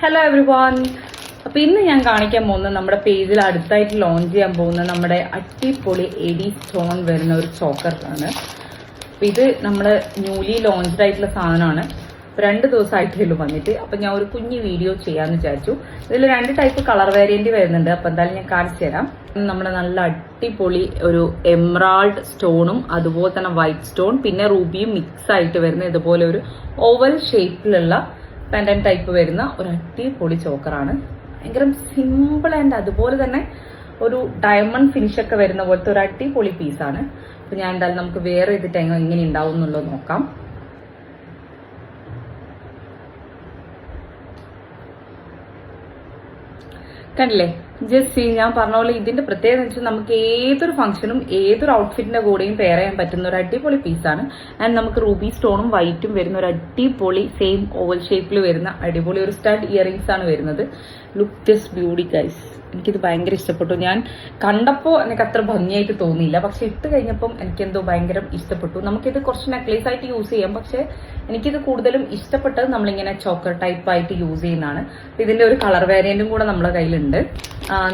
Hello every one. അപ്പൊ ഇന്ന് ഞാൻ കാണിക്കാൻ പോകുന്നത് നമ്മുടെ പേജിൽ അടുത്തായിട്ട് ലോഞ്ച് ചെയ്യാൻ പോകുന്ന നമ്മുടെ അടിപൊളി എഡി സ്റ്റോൺ വരുന്ന ഒരു ചോക്കറാണ്. അപ്പൊ ഇത് നമ്മുടെ ന്യൂലി ലോഞ്ച്ഡ് ആയിട്ടുള്ള സാധനമാണ്. 2 ദിവസമായിട്ടുള്ളൂ വന്നിട്ട്. അപ്പൊ ഞാൻ ഒരു കുഞ്ഞു വീഡിയോ ചെയ്യാന്ന് വിചാരിച്ചു. ഇതിൽ 2 ടൈപ്പ് കളർ വേരിയന്റ് വരുന്നുണ്ട്. അപ്പൊ എന്തായാലും ഞാൻ കാണിച്ചു തരാം. നമ്മുടെ നല്ല അടിപൊളി ഒരു എമറാൾഡ് സ്റ്റോണും അതുപോലെ തന്നെ വൈറ്റ് സ്റ്റോൺ പിന്നെ റൂബിയും മിക്സ് ആയിട്ട് വരുന്ന ഇതുപോലെ ഒരു ഓവൽ ഷേപ്പിലുള്ള പെൻഡന്റ് ടൈപ്പ് വരുന്ന ഒരു അടിപൊളി ചോക്കറാണ്. ഭയങ്കര സിമ്പിൾ ആൻഡ് അതുപോലെ തന്നെ ഒരു ഡയമണ്ട് ഫിനിഷ് ഒക്കെ വരുന്ന പോലത്തെ ഒരു അടിപൊളി പീസാണ്. അപ്പൊ ഞാൻ എന്തായാലും നമുക്ക് വേറെ ഇതിട്ട് എങ്ങനെ ഉണ്ടാവും എന്നുള്ളത് നോക്കാം. കണ്ടില്ലേ, ജസ്റ്റ് ഞാൻ പറഞ്ഞ പോലെ ഇതിന്റെ പ്രത്യേകത എന്ന് വെച്ചാൽ നമുക്ക് ഏതൊരു ഫംഗ്ഷനും ഏതൊരു ഔട്ട്ഫിറ്റിന്റെ കൂടെയും പെയർ ചെയ്യാൻ പറ്റുന്ന ഒരു അടിപൊളി പീസാണ്. ആൻഡ് നമുക്ക് റൂബി സ്റ്റോണും വൈറ്റും വരുന്ന ഒരു അടിപൊളി സെയിം ഓവൽ ഷേപ്പിൽ വരുന്ന അടിപൊളി ഒരു സ്റ്റഡ് ഇയറിംഗ്സ് ആണ് വരുന്നത്. Look this beauty guys. എനിക്കിത് ഭയങ്കര ഇഷ്ടപ്പെട്ടു. ഞാൻ കണ്ടപ്പോൾ എനിക്ക് അത്ര ഭംഗിയായിട്ട് തോന്നിയില്ല, പക്ഷെ ഇട്ട് കഴിഞ്ഞപ്പം എനിക്കെന്തോ ഭയങ്കര ഇഷ്ടപ്പെട്ടു. നമുക്കിത് കുറച്ച് നെക്ലേസ് ആയിട്ട് യൂസ് ചെയ്യാം, പക്ഷെ എനിക്കിത് കൂടുതലും ഇഷ്ടപ്പെട്ടത് നമ്മളിങ്ങനെ ചോക്കർ ടൈപ്പ് ആയിട്ട് യൂസ് ചെയ്യുന്നതാണ്. ഇതിന്റെ ഒരു കളർ വേരിയന്റും കൂടെ നമ്മുടെ കയ്യിലുണ്ട്.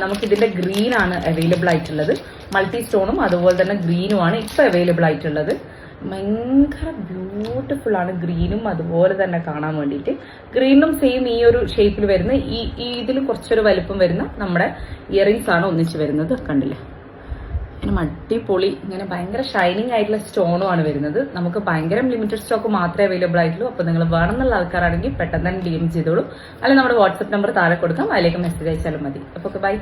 നമുക്കിതിന്റെ ഗ്രീൻ ആണ് അവൈലബിൾ ആയിട്ടുള്ളത്. മൾട്ടി സ്റ്റോണും അതുപോലെ തന്നെ ഗ്രീനും ആണ് ഇപ്പൊ അവൈലബിൾ ആയിട്ടുള്ളത്. ഭയങ്കര ബ്യൂട്ടിഫുൾ ആണ് ഗ്രീനും അതുപോലെ തന്നെ കാണാൻ വേണ്ടിയിട്ട്. ഗ്രീനും സെയിം ഈ ഒരു ഷേപ്പിൽ വരുന്ന ഈ ഇതിൽ കുറച്ചൊരു വലുപ്പം വരുന്ന നമ്മുടെ ഇയറിംഗ്സ് ആണ് ഒന്നിച്ച് വരുന്നത്. കണ്ടില്ലേ, ഇങ്ങനെ അടിപൊളി ഇങ്ങനെ ഭയങ്കര ഷൈനിങ് ആയിട്ടുള്ള സ്റ്റോണും ആണ് വരുന്നത്. നമുക്ക് ഭയങ്കര ലിമിറ്റഡ് സ്റ്റോക്ക് മാത്രമേ അവൈലബിൾ ആയിട്ടുള്ളൂ. അപ്പൊ നിങ്ങൾ വേണമെന്നുള്ള ആൾക്കാരാണെങ്കിൽ പെട്ടെന്ന് തന്നെ DM ചെയ്തോളൂ. അല്ലെങ്കിൽ നമ്മുടെ വാട്സ്ആപ്പ് നമ്പർ താഴെ കൊടുക്കാം, അതിലേക്ക് മെസ്സേജ് അയച്ചാലും മതി. അപ്പൊ ബൈ.